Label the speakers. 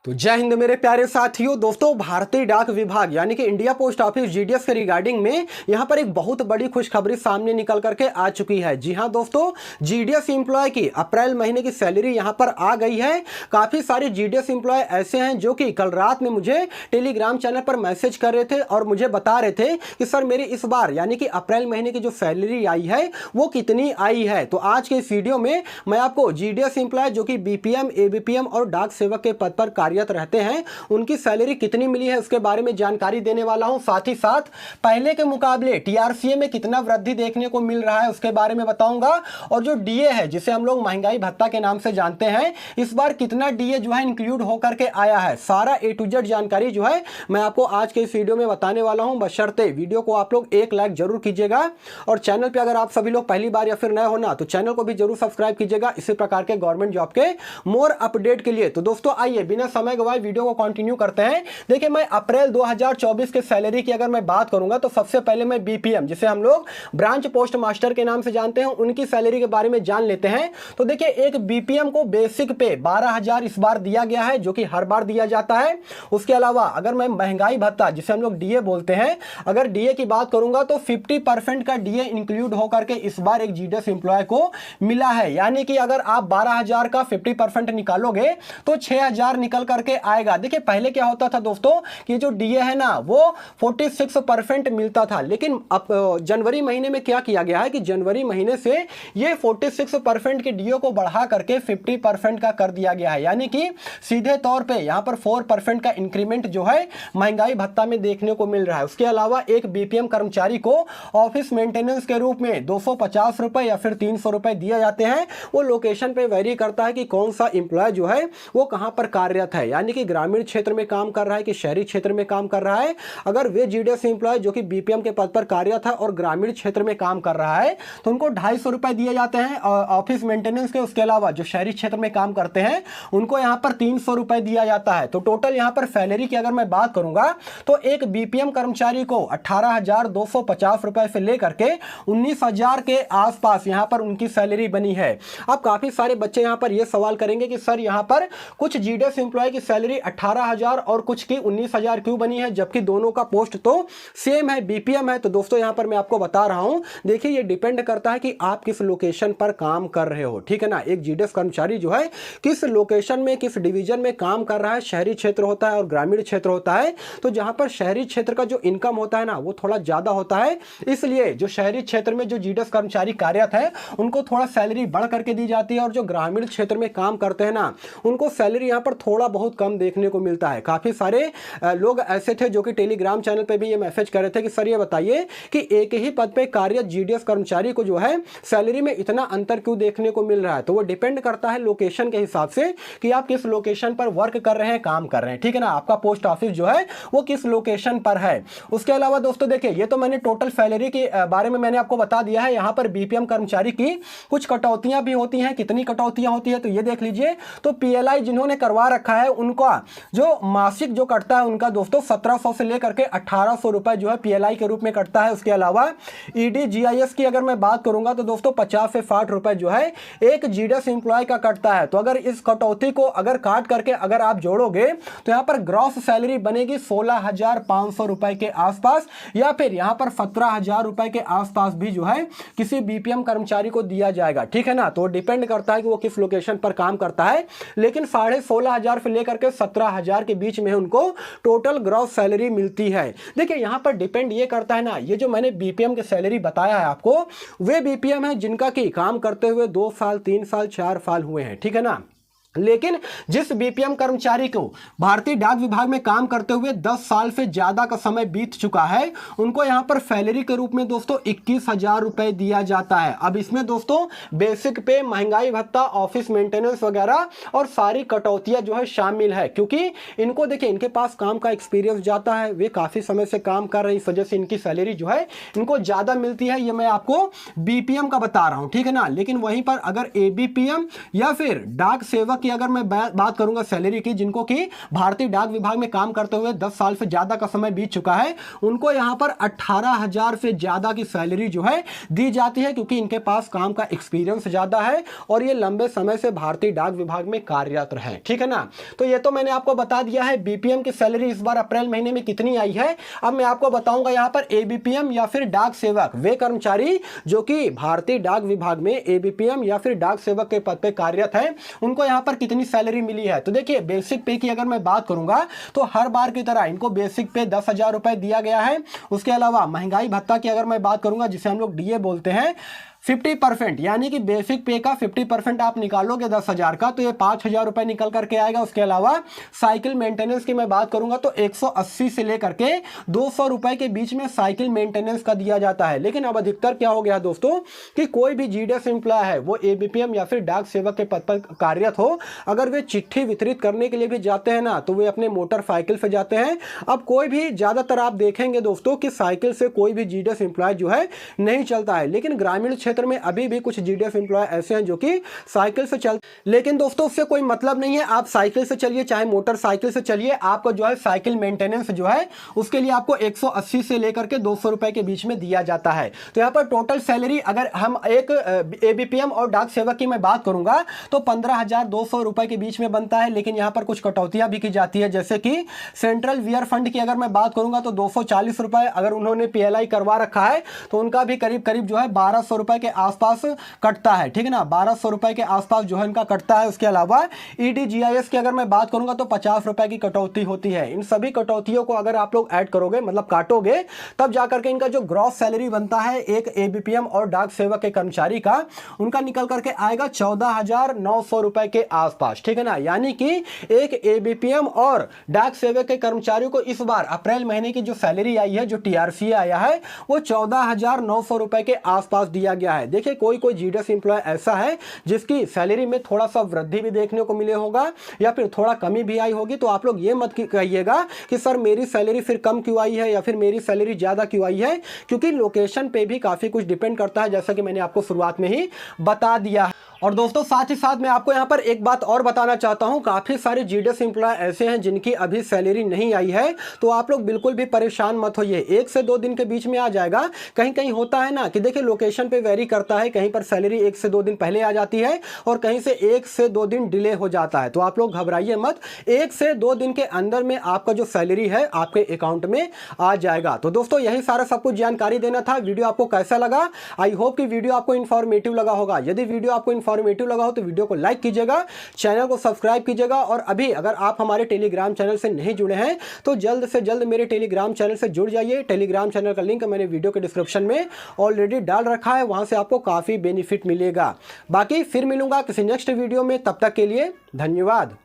Speaker 1: तो जय हिंद मेरे प्यारे साथियों। दोस्तों, भारतीय डाक विभाग यानी कि इंडिया पोस्ट ऑफिस जीडीएस के रिगार्डिंग में यहां पर एक बहुत बड़ी खुशखबरी सामने निकल करके आ चुकी है। जी हां दोस्तों, जीडीएस एम्प्लॉय की अप्रैल महीने की सैलरी यहां पर आ गई है। काफ़ी सारे जीडीएस एम्प्लॉय ऐसे हैं जो कि कल रात में मुझे टेलीग्राम चैनल पर मैसेज कर रहे थे और मुझे बता रहे थे कि सर मेरी इस बार यानी कि अप्रैल महीने की जो सैलरी आई है वो कितनी आई है। तो आज के इस वीडियो में मैं आपको जीडीएस एम्प्लॉय जो कि बीपीएम, एबीपीएम और डाक सेवक के पद पर रहते हैं उनकी सैलरी कितनी मिली है उसके बारे में जानकारी देने वाला हूं। साथ ही साथ पहले के मुकाबले टीआरसीए में कितना वृद्धि देखने को मिल रहा है उसके बारे में बताऊंगा। और जो डीए है जिसे हम लोग महंगाई भत्ता के नाम से जानते हैं, इस बार कितना डीए जो है इंक्लूड होकर के आया है, सारा ए टू जेड जानकारी जो है मैं आपको आज के इस वीडियो में बताने वाला हूं। बशर्ते वीडियो को आप लोग एक लाइक जरूर कीजिएगा और चैनल पर अगर आप सभी लोग पहली बार या फिर नए होना तो चैनल को भी जरूर सब्सक्राइब कीजिएगा इसी प्रकार के गवर्नमेंट जॉब के मोर अपडेट के लिए। तो दोस्तों आइए बिना समय गवाए वीडियो को कंटिन्यू करते हैं। देखिए, मैं अप्रैल 2024 के सैलरी की अगर मैं बात करूंगा तो सबसे पहले मैं बीपीएम जिसे हम लोग ब्रांच पोस्ट मास्टर के नाम से जानते हैं उनकी सैलरी के बारे में जान लेते हैं। तो देखिए, एक बीपीएम को बेसिक पे 12,000 इस बार दिया गया है जो कि हर बार दिया जाता है। उसके अलावा अगर मैं महंगाई भत्ता जिसे हम लोग डीए बोलते हैं, अगर डीए की बात करूंगा तो 50% का डीए इंक्लूड होकर के इस बार एक जीडीएस एम्प्लॉय को मिला है। यानी कि अगर आप 12,000 का 50% निकालोगे तो 6,000 निकल करके आएगा। देखिए, पहले क्या होता था दोस्तों कि जो डीए है ना वो 46% मिलता था, लेकिन अब जनवरी महीने में क्या किया गया है कि जनवरी महीने से ये 46% के डीए को बढ़ा करके 50% का कर दिया गया है। यानी कि सीधे तौर पे यहां पर 4% का इंक्रीमेंट जो है महंगाई भत्ता में देखने को मिल रहा है। उसके अलावा एक बीपीएम कर्मचारी को ऑफिस मेंटेनेंस के रूप में 250 रुपए या फिर 300 रुपए दिए जाते हैं। वो लोकेशन पे वेरी करता है कि कौन सा इंप्लॉय जो है वो कहां पर कार्यरत है, यानी कि ग्रामीण क्षेत्र में काम कर रहा है कि शहरी क्षेत्र में काम कर रहा है। अगर वे जीडीएस एम्प्लॉय जो कि बीपीएम के पद पर कार्यरत है और ग्रामीण क्षेत्र में काम कर रहा है तो उनको 250 रुपए दिए जाते हैं ऑफिस मेंटेनेंस के। उसके अलावा जो शहरी क्षेत्र में काम करते हैं उनको यहां पर 300 रुपए दिया जाता है। तो टोटल यहां पर सैलरी की अगर मैं बात करूंगा तो एक बीपीएम कर्मचारी को 18,250 रुपए से लेकर के 19,000 के आसपास यहां पर उनकी सैलरी बनी है। अब काफी सारे बच्चे यहां पर यह सवाल करेंगे कि सर यहां पर कुछ जीडीएस एम्प्लॉय की सैलरी 18,000 और कुछ की 19,000 क्यों बनी है, जबकि दोनों का पोस्ट तो सेम है, बीपीएम है। तो दोस्तों यहां पर मैं आपको बता रहा हूं, देखिए ये डिपेंड करता है कि आप किस लोकेशन पर काम कर रहे हो, ठीक है ना। एक जीडीएस कर्मचारी जो है किस लोकेशन में किस डिवीजन में काम कर रहा है, शहरी क्षेत्र होता है और ग्रामीण क्षेत्र होता है। तो जहां पर शहरी क्षेत्र का जो इनकम होता है ना वो थोड़ा ज्यादा होता है, इसलिए जो शहरी क्षेत्र में जो जीडीएस कर्मचारी कार्यरत है उनको थोड़ा सैलरी बढ़ करके दी जाती है और जो ग्रामीण क्षेत्र में काम करते हैं ना उनको सैलरी यहां पर थोड़ा बहुत कम देखने को मिलता है। काफी सारे लोग ऐसे थे जो कि टेलीग्राम चैनल पे भी ये मैसेज कर रहे थे कि सर ये बताइए कि एक ही पद पे कार्यरत जीडीएस कर्मचारी को जो है सैलरी में इतना अंतर क्यों देखने को मिल रहा है। तो वो डिपेंड करता है लोकेशन के हिसाब से कि आप किस लोकेशन पर वर्क कर रहे हैं, काम कर रहे हैं, ठीक है ना। आपका पोस्ट ऑफिस जो है वो किस लोकेशन पर है। उसके अलावा दोस्तों देखिए, ये तो मैंने टोटल सैलरी के बारे में मैंने आपको बता दिया है। यहां पर बीपीएम कर्मचारी की कुछ कटौतियां भी होती हैं। कितनी कटौतियां होती है तो ये देख लीजिए। तो पीएलआई जिन्होंने करवा रखा है उनका जो मासिक जो कटता है उनका दोस्तों 1700 से लेकर के 1800 रुपए जो है पीएलआई के रूप में कटता है। उसके अलावा ईडी जीआईएस की अगर मैं बात करूंगा तो दोस्तों 50 से 60 रुपए जो है एक जीडीएस एम्प्लॉय का कटता है। तो अगर इस कटौती को अगर काट करके अगर आप जोड़ोगे तो यहां पर ग्रॉस सैलरी बनेगी 16,500 रुपए के आसपास, या फिर यहां पर 17,000 रुपए के आसपास भी जो है किसी बीपीएम कर्मचारी को दिया जाएगा, ठीक है ना। तो डिपेंड करता है कि वो किस लोकेशन पर काम करता है, लेकिन 16,500 से लेकर के 17,000 के बीच में उनको टोटल ग्रॉस सैलरी मिलती है। देखिए यहां पर डिपेंड ये करता है ना, ये जो मैंने बीपीएम की सैलरी बताया है आपको, वे बीपीएम है जिनका की काम करते हुए 2 साल 3 साल 4 साल हुए हैं, ठीक है ना। लेकिन जिस बीपीएम कर्मचारी को भारतीय डाक विभाग में काम करते हुए 10 साल से ज्यादा का समय बीत चुका है उनको यहां पर सैलरी के रूप में दोस्तों 21,000 रुपए दिया जाता है। अब इसमें दोस्तों बेसिक पे, महंगाई भत्ता, ऑफिस मेंटेनेंस वगैरह और सारी कटौतियां जो है शामिल है, क्योंकि इनको देखिए इनके पास काम का एक्सपीरियंस जाता है, वे काफी समय से काम कर रहे हैं, इस वजह से इनकी सैलरी जो है इनको ज्यादा मिलती है। ये मैं आपको बीपीएम का बता रहा हूं, ठीक है ना। लेकिन वहीं पर अगर एबीपीएम या फिर डाक सेवक की अगर मैं बात करूंगा सैलरी की, जिनको कि भारतीय डाक विभाग में काम करते हुए 10 साल से ज्यादा का समय बीत चुका है, उनको यहां पर 18,000 से ज्यादा की सैलरी जो है दी जाती है, क्योंकि इनके पास काम का एक्सपीरियंस ज्यादा है और ये लंबे समय से भारतीय डाक विभाग में कार्यरत है। ठीक है ना। तो ये तो मैंने आपको बता दिया है बीपीएम की सैलरी इस बार अप्रैल महीने में कितनी आई है। अब मैं आपको बताऊंगा यहां पर एबीपीएम या फिर डाक सेवक, वे कर्मचारी जो कि भारतीय डाक विभाग में एबीपीएम या फिर डाक सेवक के पद पे कार्यरत है, उनको यहां पर कितनी सैलरी मिली है। तो देखिए बेसिक पे की अगर मैं बात करूंगा तो हर बार की तरह इनको बेसिक पे 10,000 रुपए दिया गया है। उसके अलावा महंगाई भत्ता की अगर मैं बात करूंगा, जिसे हम लोग डीए बोलते हैं, 50%, यानी कि बेसिक पे का 50% आप निकालोगे 10,000 का तो ये 5,000 रुपए निकल करके आएगा। उसके अलावा साइकिल मेंटेनेंस की मैं बात करूंगा तो 180 से लेकर के 200 रुपए के बीच में साइकिल मेंटेनेंस का दिया जाता है। लेकिन अब अधिकतर क्या हो गया दोस्तों कि कोई भी जीडीएस एम्प्लॉय है, वो एबीपीएम या फिर डाक सेवक के पद पर कार्यरत हो, अगर वे चिट्ठी वितरित करने के लिए भी जाते हैं ना, तो वे अपने मोटरसाइकिल से जाते हैं। अब कोई भी ज्यादातर आप देखेंगे दोस्तों कि साइकिल से कोई भी जीडीएस एम्प्लॉय जो है नहीं चलता है, लेकिन ग्रामीण क्षेत्र में अभी भी कुछ जीडीएस एम्प्लॉय ऐसे हैं जो कि साइकिल से चल, लेकिन दोस्तों उससे कोई मतलब नहीं है। आप साइकिल से चलिए चाहे मोटरसाइकिल से चलिए, आपको जो है साइकिल मेंटेनेंस जो है उसके लिए आपको 180 से लेकर के 200 रुपए के बीच में दिया जाता है। तो यहां पर टोटल सैलरी अगर हम एक एबीपीएम और डाक सेवक की मैं बात करूंगा तो 15,200 रुपए के बीच में बनता है। लेकिन यहां पर कुछ कटौतियां भी की जाती है, जैसे कि सेंट्रल वियर फंड की अगर मैं बात करूंगा तो 240 रुपए, अगर उन्होंने पीएलआई करवा रखा है तो उनका भी करीब करीब जो है 1200 रुपए के आसपास कटता है। ठीक है ना, 1200 रुपए के आसपास जो है इनका कटता है। उसके अलावा ईडीजीआईएस की अगर मैं बात करूंगा तो 50 रुपए की कटौती होती है। इन सभी कटौतियों को अगर आप लोग ऐड करोगे, मतलब काटोगे, तब जाकर के इनका जो ग्रॉस सैलरी बनता है एक एबीपीएम और डाक सेवक के कर्मचारी का, उनका निकल करके आएगा 14,900 रुपए के आसपास। ठीक है ना, यानी कि एक एबीपीएम और डाक सेवक के कर्मचारियों को इस बार अप्रैल महीने की जो सैलरी आई है, जो टीआरसी आया है, वो 14,900 रुपए के आसपास दिया गया है। देखिए कोई कोई जीडीएस एम्प्लॉय ऐसा है जिसकी सैलरी में थोड़ा सा वृद्धि भी देखने को मिले होगा या फिर थोड़ा कमी भी आई होगी। तो आप लोग ये मत कहिएगा कि सर मेरी सैलरी फिर कम क्यों आई है या फिर मेरी सैलरी ज्यादा क्यों आई है, क्योंकि लोकेशन पे भी काफी कुछ डिपेंड करता है, जैसा कि मैंने आपको शुरुआत में ही बता दिया है। और दोस्तों साथ ही साथ मैं आपको यहाँ पर एक बात और बताना चाहता हूँ, काफी सारे जीडीएस एम्प्लॉय ऐसे हैं जिनकी अभी सैलरी नहीं आई है। तो आप लोग बिल्कुल भी परेशान मत होइए, 1 से 2 दिन के बीच में आ जाएगा। कहीं कहीं होता है ना कि देखिए लोकेशन पे वेरी करता है, कहीं पर सैलरी 1 से 2 दिन पहले आ जाती है और कहीं से 1 से 2 दिन डिले हो जाता है। तो आप लोग घबराइए मत, 1 से 2 दिन के अंदर में आपका जो सैलरी है आपके अकाउंट में आ जाएगा। तो दोस्तों यही सारा सब कुछ जानकारी देना था। वीडियो आपको कैसा लगा? आई होप कि वीडियो आपको इन्फॉर्मेटिव लगा होगा। यदि वीडियो आपको इन्फॉर्मेटिव लगा हो तो वीडियो को लाइक कीजिएगा, चैनल को सब्सक्राइब कीजिएगा। और अभी अगर आप हमारे टेलीग्राम चैनल से नहीं जुड़े हैं तो जल्द से जल्द मेरे टेलीग्राम चैनल से जुड़ जाइए। टेलीग्राम चैनल का लिंक मैंने वीडियो के डिस्क्रिप्शन में ऑलरेडी डाल रखा है, वहां से आपको काफी बेनिफिट मिलेगा। बाकी फिर मिलूंगा किसी नेक्स्ट वीडियो में, तब तक के लिए धन्यवाद।